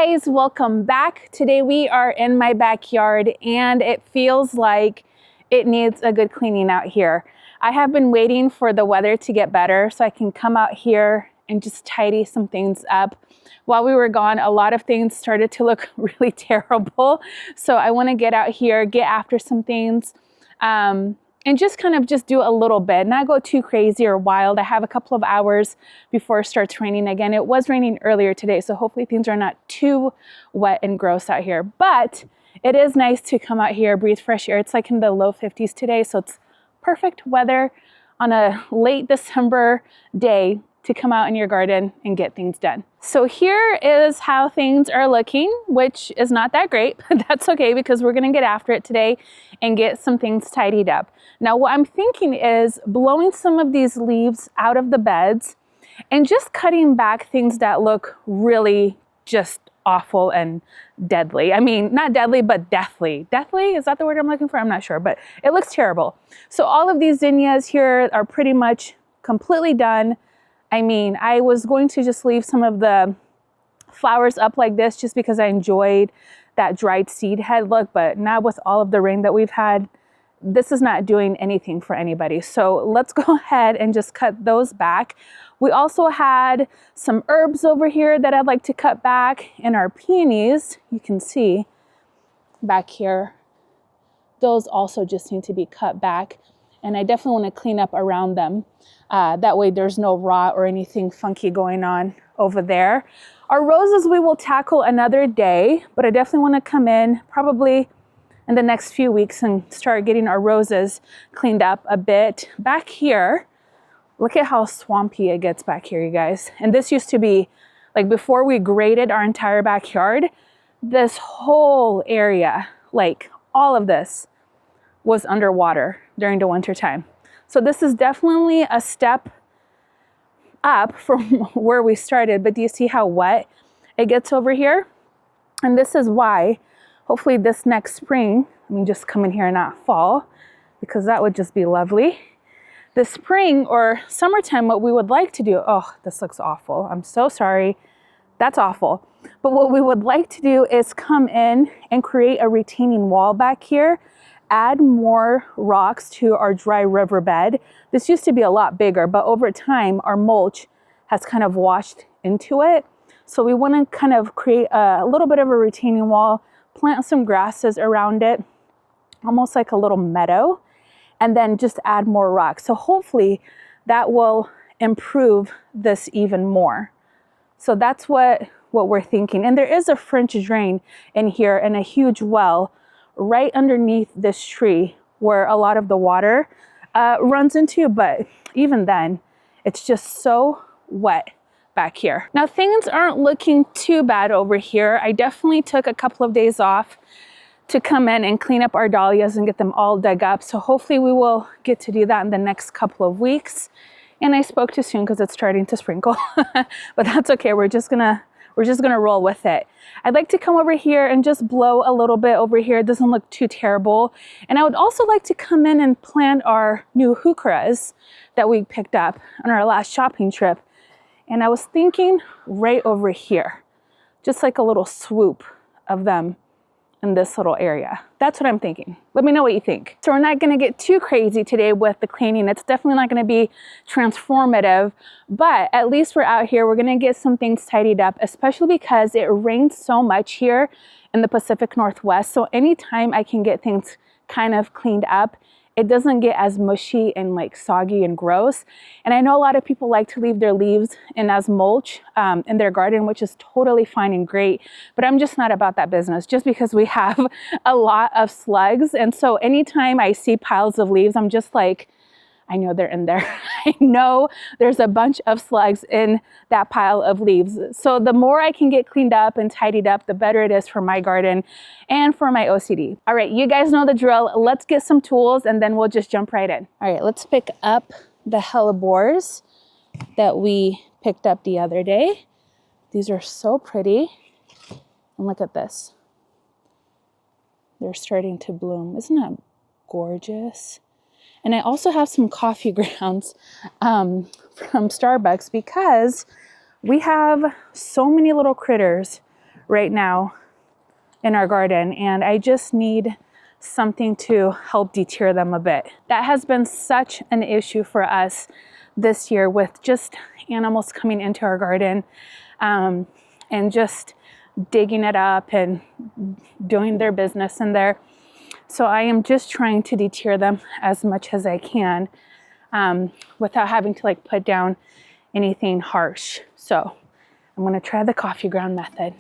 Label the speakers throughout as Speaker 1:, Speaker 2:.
Speaker 1: guys, welcome back. Today we are in my backyard and it feels like it needs a good cleaning out here. I have been waiting for the weather to get better so I can come out here and just tidy some things up. While we were gone, a lot of things started to look really terrible. So I want to get out here, get after some things, and just kind of just do a little bit, not go too crazy or wild. I have a couple of hours before it starts raining again. It was raining earlier today, so hopefully things are not too wet and gross out here. But it is nice to come out here, breathe fresh air. It's like in the low 50s today, so it's perfect weather on a late December day to come out in your garden and get things done. So here is how things are looking, which is not that great, but that's okay because we're gonna get after it today and get some things tidied up. Now what I'm thinking is blowing some of these leaves out of the beds and just cutting back things that look really just awful and deadly. I mean, not deadly, but deathly. Deathly, is that the word I'm looking for? I'm not sure, but it looks terrible. So all of these zinnias here are pretty much completely done. I mean, I was going to just leave some of the flowers up like this just because I enjoyed that dried seed head look, but now with all of the rain that we've had, this is not doing anything for anybody. So let's go ahead and just cut those back. We also had some herbs over here that I'd like to cut back, and our peonies, you can see back here, those also just need to be cut back. And I definitely want to clean up around them. That way there's no rot or anything funky going on over there. Our roses we will tackle another day, but I definitely want to come in probably in the next few weeks and start getting our roses cleaned up a bit. Back here, look at how swampy it gets back here, you guys. And this used to be, like before we graded our entire backyard, this whole area, like all of this, was underwater during the winter time. So this is definitely a step up from where we started, but do you see how wet it gets over here? And this is why, hopefully this next spring, I mean, just come in here and not fall, because that would just be lovely. This spring or summertime, what we would like to do, oh, this looks awful. I'm so sorry. That's awful. But what we would like to do is come in and create a retaining wall back here, add more rocks to our dry riverbed. This used to be a lot bigger, but over time, our mulch has kind of washed into it. So we want to kind of create a little bit of a retaining wall, plant some grasses around it, almost like a little meadow, and then just add more rocks. So hopefully that will improve this even more. So that's what we're thinking. And there is a French drain in here and a huge well right underneath this tree where a lot of the water runs into, but even then, it's just so wet back here. Now things aren't looking too bad over here. I definitely took a couple of days off to come in and clean up our dahlias and get them all dug up. So hopefully we will get to do that in the next couple of weeks. And I spoke too soon because it's starting to sprinkle, but that's okay. We're just gonna roll with it. I'd like to come over here and just blow a little bit over here. It doesn't look too terrible. And I would also like to come in and plant our new heucheras that we picked up on our last shopping trip. And I was thinking right over here, just like a little swoop of them in this little area. That's what I'm thinking. Let me know what you think. So we're not gonna get too crazy today with the cleaning. It's definitely not gonna be transformative, but at least we're out here. We're gonna get some things tidied up, especially because it rains so much here in the Pacific Northwest. So anytime I can get things kind of cleaned up, it doesn't get as mushy and like soggy and gross. And I know a lot of people like to leave their leaves in as mulch in their garden, which is totally fine and great, but I'm just not about that business just because we have a lot of slugs. And so anytime I see piles of leaves, I'm just like, I know they're in there. I know there's a bunch of slugs in that pile of leaves. So the more I can get cleaned up and tidied up, the better it is for my garden and for my OCD. All right, you guys know the drill. Let's get some tools and then we'll just jump right in. All right, let's pick up the Hellebores that we picked up the other day. These are so pretty. And look at this. They're starting to bloom. Isn't that gorgeous? And I also have some coffee grounds from Starbucks because we have so many little critters right now in our garden, and I just need something to help deter them a bit. That has been such an issue for us this year with just animals coming into our garden and just digging it up and doing their business in there. So I am just trying to deter them as much as I can without having to like put down anything harsh. So I'm gonna try the coffee ground method.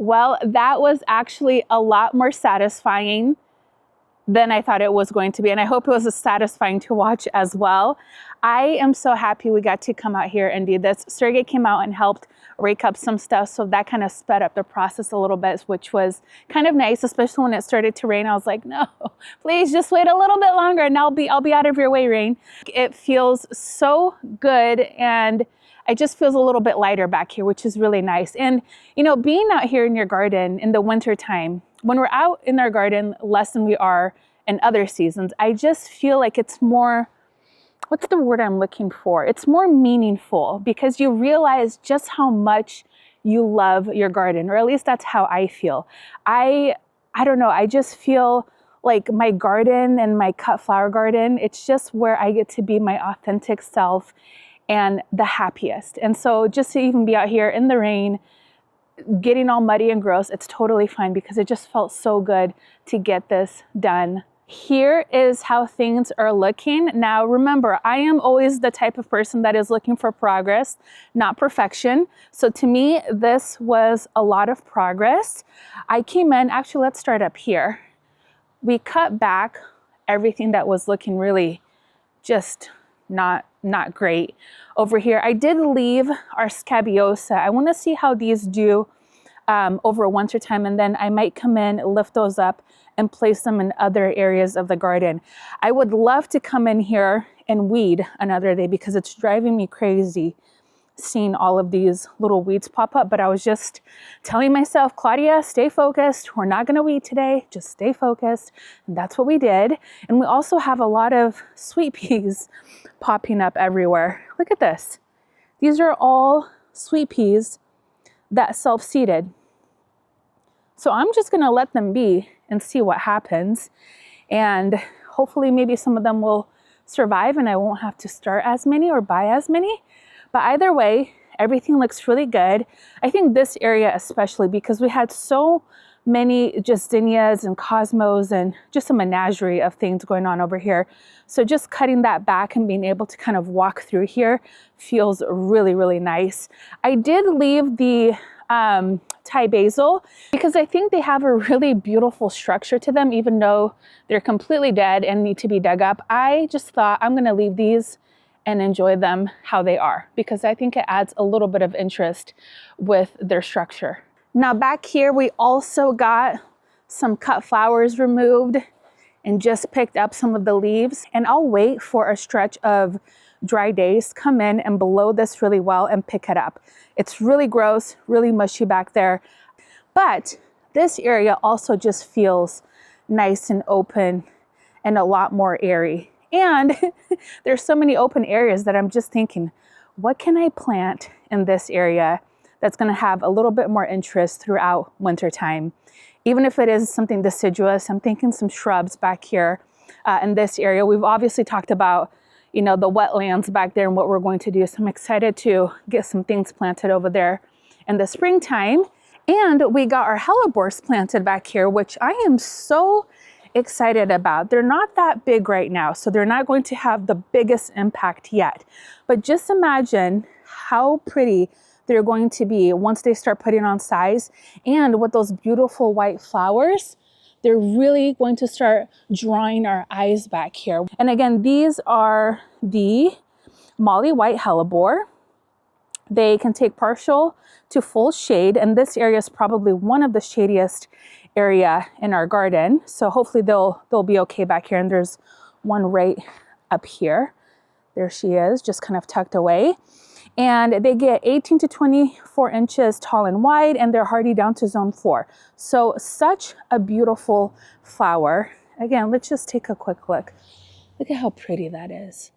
Speaker 1: Well, that was actually a lot more satisfying than I thought it was going to be. And I hope it was as satisfying to watch as well. I am so happy we got to come out here and do this. Sergey came out and helped rake up some stuff. So that kind of sped up the process a little bit, which was kind of nice, especially when it started to rain. I was like, no, please just wait a little bit longer and I'll be out of your way, rain. It feels so good, and it just feels a little bit lighter back here, which is really nice. And, you know, being out here in your garden in the winter time, when we're out in our garden less than we are in other seasons, I just feel like it's more, what's the word I'm looking for? It's more meaningful because you realize just how much you love your garden, or at least that's how I feel. I don't know, I just feel like my garden and my cut flower garden, it's just where I get to be my authentic self and the happiest. And so just to even be out here in the rain, getting all muddy and gross, it's totally fine because it just felt so good to get this done. Here is how things are looking. Now, remember, I am always the type of person that is looking for progress, not perfection. So to me, this was a lot of progress. I came in, actually, let's start up here. We cut back everything that was looking really just not great over here. I did leave our scabiosa. I want to see how these do over winter time, and then I might come in, lift those up, and place them in other areas of the garden. I would love to come in here and weed another day because it's driving me crazy seeing all of these little weeds pop up. But I was just telling myself, Claudia, stay focused. We're not going to weed today. Just stay focused. And that's what we did. And we also have a lot of sweet peas popping up everywhere. Look at this. These are all sweet peas that self-seeded. So I'm just going to let them be and see what happens. And hopefully maybe some of them will survive and I won't have to start as many or buy as many. But either way, everything looks really good. I think this area especially, because we had so many just zinnias and cosmos and just a menagerie of things going on over here. So just cutting that back and being able to kind of walk through here feels really, really nice. I did leave the Thai basil because I think they have a really beautiful structure to them, even though they're completely dead and need to be dug up. I just thought I'm going to leave these and enjoy them how they are because I think it adds a little bit of interest with their structure. Now back here, we also got some cut flowers removed and just picked up some of the leaves, and I'll wait for a stretch of dry days, come in and blow this really well and pick it up. It's really gross, really mushy back there, but this area also just feels nice and open and a lot more airy. And there's so many open areas that I'm just thinking, what can I plant in this area that's going to have a little bit more interest throughout winter time? Even if it is something deciduous, I'm thinking some shrubs back here in this area. We've obviously talked about, you know, the wetlands back there and what we're going to do. So I'm excited to get some things planted over there in the springtime. And we got our hellebores planted back here, which I am so excited about. They're not that big right now, so they're not going to have the biggest impact yet. But just imagine how pretty they're going to be once they start putting on size, and with those beautiful white flowers, they're really going to start drawing our eyes back here. And again, these are the Molly White Hellebore. They can take partial to full shade, and this area is probably one of the shadiest area in our garden. So hopefully they'll be okay back here. And there's one right up here. There she is, just kind of tucked away. And they get 18 to 24 inches tall and wide, and they're hardy down to zone 4. So such a beautiful flower. Again, let's just take a quick look. Look at how pretty that is.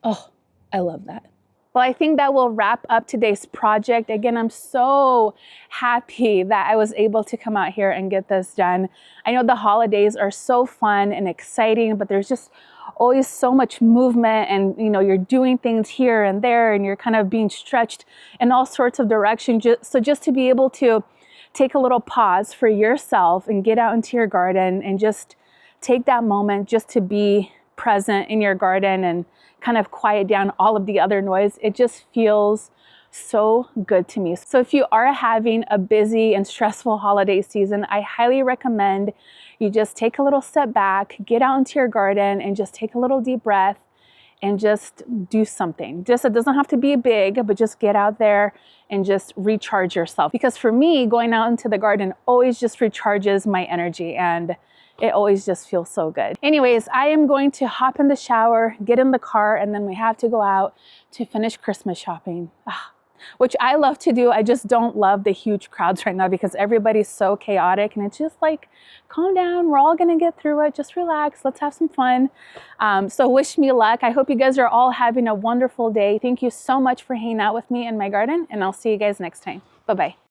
Speaker 1: Oh, I love that. Well, I think that will wrap up today's project. Again, I'm so happy that I was able to come out here and get this done. I know the holidays are so fun and exciting, but there's just always so much movement, and you know, you're doing things here and there and you're kind of being stretched in all sorts of directions. So just to be able to take a little pause for yourself and get out into your garden and just take that moment just to be present in your garden and kind of quiet down all of the other noise, it just feels so good to me. So if you are having a busy and stressful holiday season, I highly recommend you just take a little step back, get out into your garden and just take a little deep breath and just do something. Just, it doesn't have to be big, but just get out there and just recharge yourself. Because for me, going out into the garden always just recharges my energy and it always just feels so good. Anyways, I am going to hop in the shower, get in the car, and then we have to go out to finish Christmas shopping. Which I love to do. I just don't love the huge crowds right now because everybody's so chaotic and it's just like, calm down, we're all gonna get through it, just relax, let's have some fun. So wish me luck. I hope you guys are all having a wonderful day. Thank you so much for hanging out with me in my garden and I'll see you guys next time. Bye-bye.